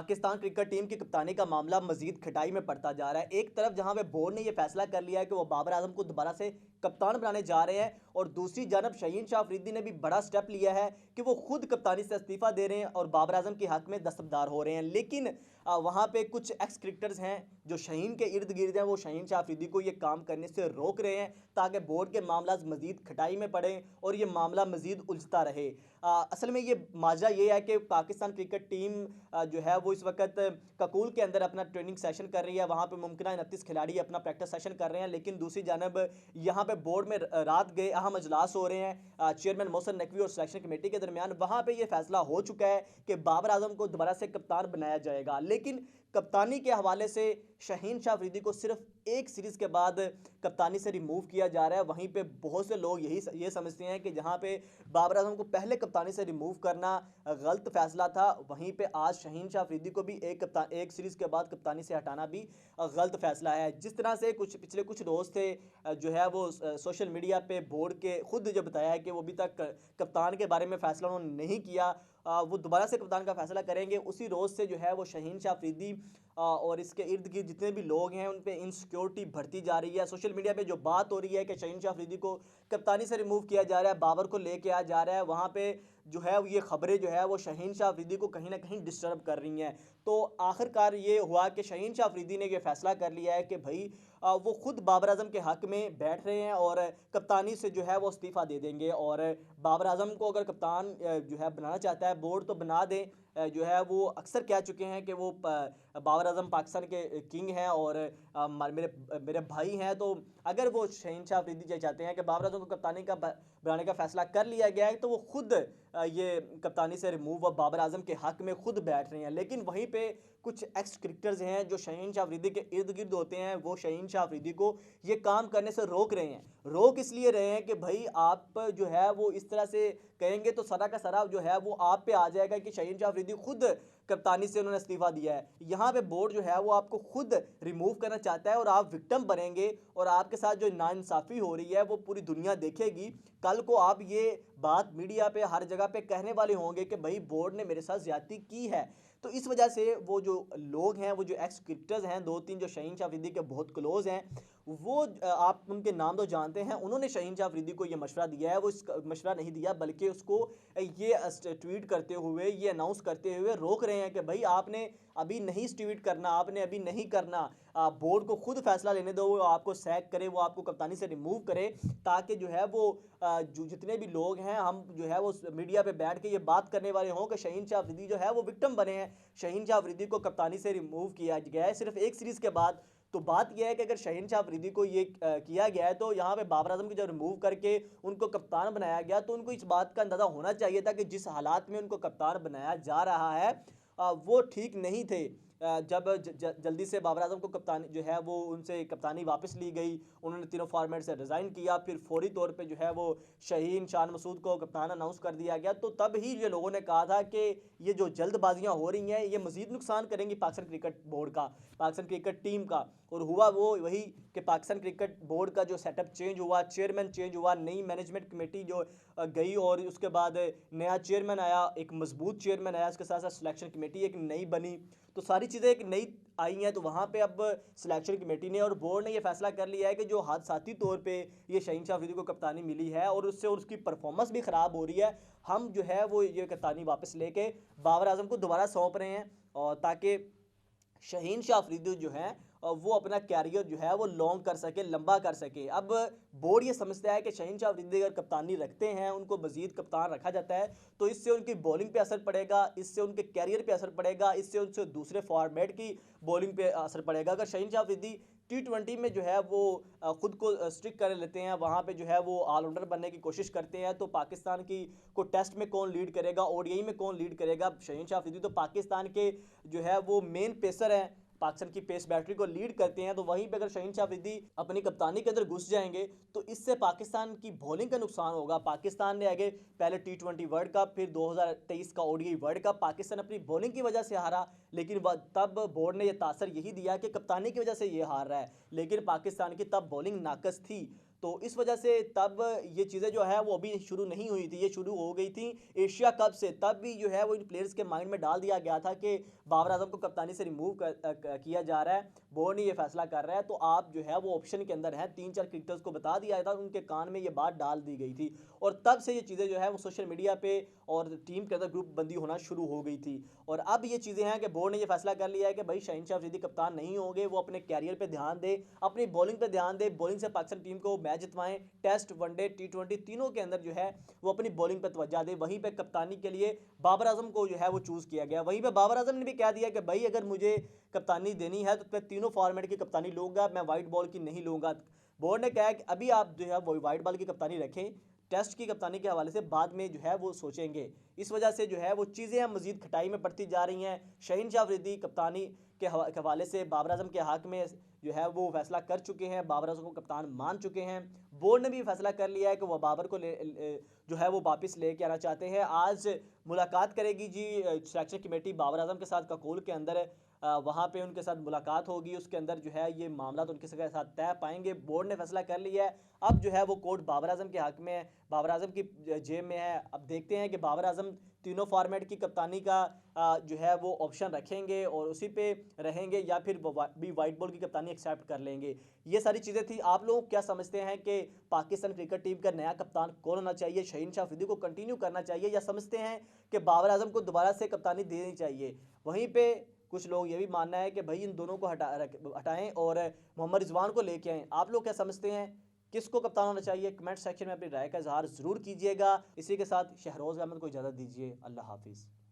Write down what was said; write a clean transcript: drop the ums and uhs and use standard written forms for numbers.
Pakistan cricket team की कप्तानी का मामला मजीद खटाई में पड़ता जा रहा है। एक तरफ जहां पे बोर्ड ने यह फैसला कर लिया है कि वो बाबर आजम को दोबारा से कप्तान बनाने जा रहे हैं, और दूसरी जानब शहीन शाह अफरीदी ने भी बड़ा स्टेप लिया है कि वो खुद कप्तानी से इस्तीफा दे रहे हैं और बाबर आजम के हक में दस्तबदार हो रहे हैं। लेकिन वहां पे कुछ एक्स क्रिकेटर्स हैं जो शहीन के इर्द गिर्द हैं, वो शहीन शाह अफरीदी को ये काम करने से रोक रहे हैं ताकि बोर्ड के मामला मजीद खटाई में पड़े और ये मामला मजीद उलझता रहे। असल में ये माजरा ये है कि पाकिस्तान क्रिकेट टीम जो है वो इस वक्त ककूल के अंदर अपना ट्रेनिंग सेशन कर रही है। वहाँ पे मुमकिन 29 खिलाड़ी अपना प्रैक्टिस सेशन कर रहे हैं, लेकिन दूसरी जानब यहाँ पे बोर्ड में रात गए अहम अजलास हो रहे हैं चेयरमैन मोहसिन नकवी और सिलेक्शन कमेटी के दरमियान। वहाँ पे ये फैसला हो चुका है कि बाबर आजम को दोबारा से कप्तान बनाया जाएगा। लेकिन कप्तानी के हवाले से शहीन शाह अफरीदी को सिर्फ एक सीरीज़ के बाद कप्तानी से रिमूव किया जा रहा है। वहीं पे बहुत से लोग ये समझते हैं कि जहां पे बाबर आजम को पहले कप्तानी से रिमूव करना गलत फैसला था, वहीं पे आज शहीन शाह अफरीदी को भी एक सीरीज़ के बाद कप्तानी से हटाना भी गलत फैसला है। जिस तरह से पिछले कुछ रोज़ थे जो है वो सोशल मीडिया पे बोर्ड के खुद जो बताया है कि वो अभी तक कप्तान के बारे में फ़ैसला उन्होंने नहीं किया, वो दोबारा से कप्तान का फैसला करेंगे। उसी रोज़ से जो है वो शहीन शाह अफरीदी और इसके इर्द गिर्द जितने भी लोग हैं उन पे इनसिक्योरिटी बढ़ती जा रही है। सोशल मीडिया पे जो बात हो रही है कि शहीन शाह अफरीदी को कप्तानी से रिमूव किया जा रहा है, बाबर को लेके आ जा रहा है, वहाँ पे जो है ये खबरें जो है वो शहीन शाह अफरीदी को कहीं ना कहीं डिस्टर्ब कर रही हैं। तो आखिरकार ये हुआ कि शहीन शाह अफरीदी ने ये फैसला कर लिया है कि भाई वो खुद बाबर आजम के हक में बैठ रहे हैं और कप्तानी से जो है वो इस्तीफ़ा दे देंगे। और बाबर आजम को अगर कप्तान जो है बनाना चाहता है बोर्ड तो बना दें। जो है वो अक्सर कह चुके हैं कि वो बाबर आजम पाकिस्तान के किंग हैं और मेरे मेरे भाई हैं। तो अगर वो शहीन शाह अफरीदी चाहते हैं कि बाबर आजम को कप्तानी का बनाने का फैसला कर लिया गया है, तो वो खुद ये कप्तानी से रिमूव और बाबर आजम के हक में खुद बैठ रहे हैं। लेकिन वहीं पे कुछ एक्स क्रिकेटर्स हैं जो शहीन शाह अफरीदी के इर्द गिर्द होते हैं, वो शहीन शाह अफरीदी को ये काम करने से रोक रहे हैं। रोक इसलिए रहे हैं कि भाई आप जो है वो इस तरह से कहेंगे तो सरा का सरा जो है वो आप पे आ जाएगा कि शहीन शाह अफरीदी खुद कप्तानी से उन्होंने इस्तीफा दिया है। यहाँ पे बोर्ड जो है वो आपको खुद रिमूव करना चाहता है और आप विक्टिम बनेंगे और आपके साथ जो नाइंसाफ़ी हो रही है वो पूरी दुनिया देखेगी। कल को आप ये बात मीडिया पे हर जगह पे कहने वाले होंगे कि भाई बोर्ड ने मेरे साथ ज्यादती की है। तो इस वजह से वो जो लोग हैं, वो जो एक्स क्रिकेटर्स हैं, दो तीन जो शहीन शाह अफरीदी के बहुत क्लोज हैं, वो आप उनके नाम तो जानते हैं, उन्होंने शहीन शाह अफरीदी को ये मशवरा दिया है। वो इस मशवरा नहीं दिया बल्कि उसको ये ट्वीट करते हुए, ये अनाउंस करते हुए रोक रहे हैं कि भाई आपने अभी नहीं ट्वीट करना, आपने अभी नहीं करना, बोर्ड को खुद फैसला लेने दो, वो आपको सैक करे, वो आपको कप्तानी से रिमूव करे, ताकि जो है वो जो जितने भी लोग हैं हम जो है वो मीडिया पे बैठ के ये बात करने वाले हों कि शहीन शाह अफरीदी जो है वो विक्टिम बने हैं। शहीन शाह अफरीदी को कप्तानी से रिमूव किया गया है सिर्फ एक सीरीज़ के बाद। तो बात यह है कि अगर शहीन शाह अफरीदी को ये किया गया है, तो यहाँ पे बाबर आजम को जब रिमूव करके उनको कप्तान बनाया गया, तो उनको इस बात का अंदाज़ा होना चाहिए था कि जिस हालात में उनको कप्तान बनाया जा रहा है वो ठीक नहीं थे। जब जल्दी से बाबर आजम को कप्तानी जो है वो उनसे कप्तानी वापस ली गई, उन्होंने तीनों फॉर्मेट से रिज़ाइन किया, फिर फौरी तौर पे जो है वो शहीन शान मसूद को कप्तान अनाउंस कर दिया गया। तो तब ही ये लोगों ने कहा था कि ये जो जल्दबाजियां हो रही हैं ये मज़ीद नुकसान करेंगी पाकिस्तान क्रिकेट बोर्ड का, पाकिस्तान क्रिकेट टीम का। और हुआ वो वही कि पाकिस्तान क्रिकेट बोर्ड का जो सेटअप चेंज हुआ, चेयरमैन चेंज हुआ, नई मैनेजमेंट कमेटी जो गई और उसके बाद नया चेयरमैन आया, एक मजबूत चेयरमैन आया, उसके साथ साथ सिलेक्शन कमेटी एक नई बनी। तो सारी चीज़ें एक नई आई हैं। तो वहाँ पे अब सिलेक्शन कमेटी ने और बोर्ड ने ये फैसला कर लिया है कि जो हादसाती तौर पे ये शहीन शाह अफरीदी को कप्तानी मिली है और उससे उसकी परफॉर्मेंस भी ख़राब हो रही है, हम जो है वो ये कप्तानी वापस लेके बाबर आजम को दोबारा सौंप रहे हैं, और ताकि शहीन शाह अफरीदी जो है वो अपना कैरियर जो है वो लॉन्ग कर सके, लंबा कर सके। अब बोर्ड ये समझता है कि शहीन शाह अफरीदी अगर कप्तानी रखते हैं, उनको मजीद कप्तान रखा जाता है, तो इससे उनकी बॉलिंग पे असर पड़ेगा, इससे उनके कैरियर पे असर पड़ेगा, इससे उनसे दूसरे फॉर्मेट की बॉलिंग पे असर पड़ेगा। अगर शहीन शाह अफरीदी T20 में जो है वो खुद को स्ट्रिक कर लेते हैं, वहाँ पे जो है वो ऑलराउंडर बनने की कोशिश करते हैं, तो पाकिस्तान की को टेस्ट में कौन लीड करेगा, ओडीआई में कौन लीड करेगा? शहीन शाह अफरीदी तो पाकिस्तान के जो है वो मेन पेसर हैं, पाकिस्तान की पेस बैटरी को लीड करते हैं। तो वहीं पे अगर शहीन शाह अफरीदी अपनी कप्तानी के अंदर घुस जाएंगे तो इससे पाकिस्तान की बॉलिंग का नुकसान होगा। पाकिस्तान ने आगे पहले T20 वर्ल्ड कप, फिर 2023 का ओडीआई वर्ल्ड कप पाकिस्तान अपनी बॉलिंग की वजह से हारा, लेकिन तब बोर्ड ने यह तासर यही दिया कि कप्तानी की वजह से ये हार रहा है, लेकिन पाकिस्तान की तब बॉलिंग नाकस थी। तो इस वजह से तब ये चीज़ें जो है वो अभी शुरू नहीं हुई थी, ये शुरू हो गई थी एशिया कप से। तब भी जो है वो इन प्लेयर्स के माइंड में डाल दिया गया था कि बाबर आजम को कप्तानी से रिमूव किया जा रहा है, बोर्ड ने ये फैसला कर रहा है, तो आप जो है वो ऑप्शन के अंदर हैं। 3-4 क्रिकेटर्स को बता दिया था, उनके कान में ये बात डाल दी गई थी और तब से ये चीज़ें जो है वो सोशल मीडिया पे और टीम के अंदर ग्रुप बंदी होना शुरू हो गई थी। और अब ये चीज़ें हैं कि बोर्ड ने ये फैसला कर लिया है कि भाई शाहीन शाह अफरीदी कप्तान नहीं होंगे, वो अपने कैरियर पे ध्यान दें, अपनी बॉलिंग पे ध्यान दें, बॉलिंग से पाकिस्तान टीम को मैच जितवाएं, टेस्ट, वनडे, टी20 तीनों के अंदर जो है वो अपनी बॉलिंग पे तवज्जो दें। वहीं पे कप्तानी के लिए बाबर आजम को जो है वो चूज़ किया गया। वहीं पे बाबर आजम ने भी कह दिया कि भाई अगर मुझे कप्तानी देनी है तो मैं तीनों फॉर्मेट की कप्तानी लूँगा, मैं वाइट बॉल की नहीं लूँगा। बोर्ड ने कहा है कि अभी आप जो है वो वाइट बॉल की कप्तानी रखें, टेस्ट की कप्तानी के हवाले से बाद में जो है वो सोचेंगे। इस वजह से जो है वो चीज़ें मज़ीद खटाई में पड़ती जा रही हैं। शाहीन शाह अफरीदी कप्तानी के हवाले से बाबर आजम के हक़ में जो है वो फैसला कर चुके हैं, बाबर आजम को कप्तान मान चुके हैं। बोर्ड ने भी फैसला कर लिया है कि वह बाबर को जो है वो वापस लेके आना चाहते हैं। आज मुलाकात करेगी जी सिलेक्शन कमेटी बाबर आजम के साथ ककोल के अंदर, वहाँ पे उनके साथ मुलाकात होगी, उसके अंदर जो है ये मामला तो उनके साथ तय पाएंगे। बोर्ड ने फैसला कर लिया है, अब जो है वो कोर्ट बाबर आजम के हक़ में है, बाबर आजम की जेब में है। अब देखते हैं कि बाबर आजम तीनों फॉर्मेट की कप्तानी का जो है वो ऑप्शन रखेंगे और उसी पे रहेंगे या फिर भी वाइट बॉल की कप्तानी एक्सेप्ट कर लेंगे। ये सारी चीज़ें थी। आप लोग क्या समझते हैं कि पाकिस्तान क्रिकेट टीम का नया कप्तान कौन होना चाहिए? शाहीन शाह अफरीदी को कंटिन्यू करना चाहिए या समझते हैं कि बाबर आजम को दोबारा से कप्तानी देनी चाहिए? वहीं पे कुछ लोग ये भी मानना है कि भाई इन दोनों को हटाएं और मोहम्मद रिजवान को लेके आएँ। आप लोग क्या समझते हैं? किसको कप्तान होना चाहिए? कमेंट सेक्शन में अपनी राय का इज़हार ज़रूर कीजिएगा। इसी के साथ शहरोज़ अहमद को इजाज़त दीजिए। अल्लाह हाफ़िज़।